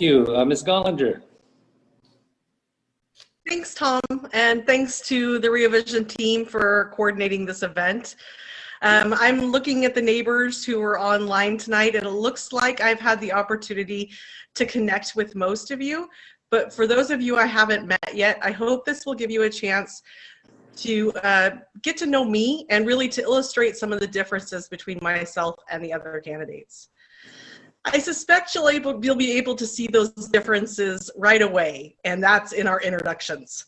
you. Ms. Gollinger. Thanks, Tom, and thanks to the Rio Vision team for coordinating this event. I'm looking at the neighbors who are online tonight, and it looks like I've had the opportunity to connect with most of you. But for those of you I haven't met yet, I hope this will give you a chance to get to know me and really to illustrate some of the differences between myself and the other candidates. I suspect you'll be able to see those differences right away, and that's in our introductions.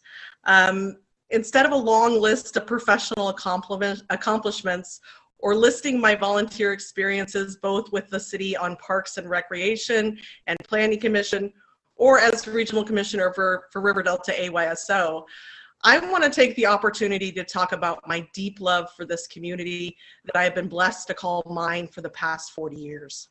Instead of a long list of professional accomplishments or listing my volunteer experiences both with the city on Parks and Recreation and Planning Commission or as Regional Commissioner for River Delta AYSO, I want to take the opportunity to talk about my deep love for this community that I have been blessed to call mine for the past 40 years.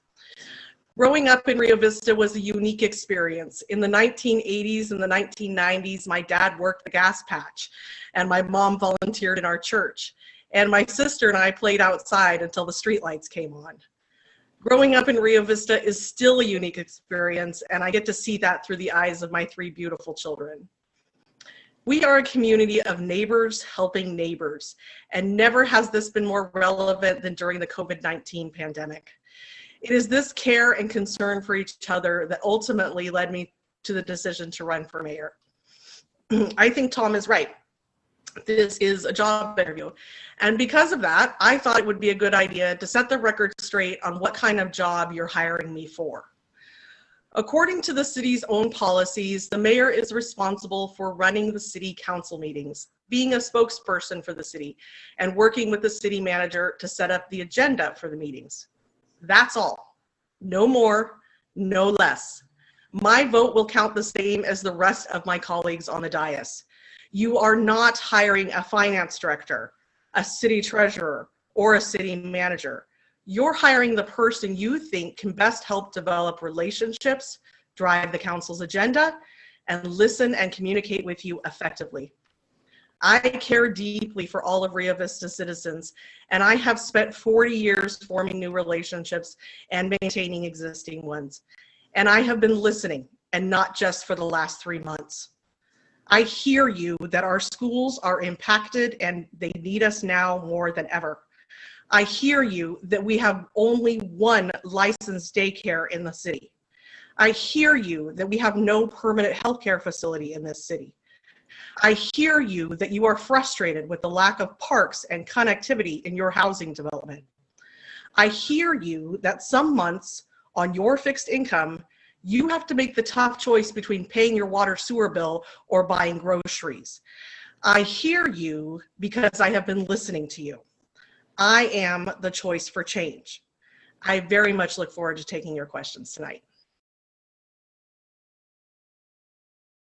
Growing up in Rio Vista was a unique experience. In the 1980s and the 1990s, my dad worked the gas patch and my mom volunteered in our church. And my sister and I played outside until the streetlights came on. Growing up in Rio Vista is still a unique experience, and I get to see that through the eyes of my 3 beautiful children. We are a community of neighbors helping neighbors, and never has this been more relevant than during the COVID-19 pandemic. It is this care and concern for each other that ultimately led me to the decision to run for mayor. I think Tom is right. This is a job interview. And because of that, I thought it would be a good idea to set the record straight on what kind of job you're hiring me for. According to the city's own policies, the mayor is responsible for running the city council meetings, being a spokesperson for the city, and working with the city manager to set up the agenda for the meetings. That's all. No more, no less. My vote will count the same as the rest of my colleagues on the dais. You are not hiring a finance director, a city treasurer, or a city manager. You're hiring the person you think can best help develop relationships, drive the council's agenda, and listen and communicate with you effectively. I care deeply for all of Rio Vista citizens, and I have spent 40 years forming new relationships and maintaining existing ones. And I have been listening, and not just for the last 3 months. I hear you that our schools are impacted and they need us now more than ever. I hear you that we have only 1 licensed daycare in the city. I hear you that we have no permanent healthcare facility in this city. I hear you that you are frustrated with the lack of parks and connectivity in your housing development. I hear you that some months on your fixed income, you have to make the tough choice between paying your water sewer bill or buying groceries. I hear you because I have been listening to you. I am the choice for change. I very much look forward to taking your questions tonight.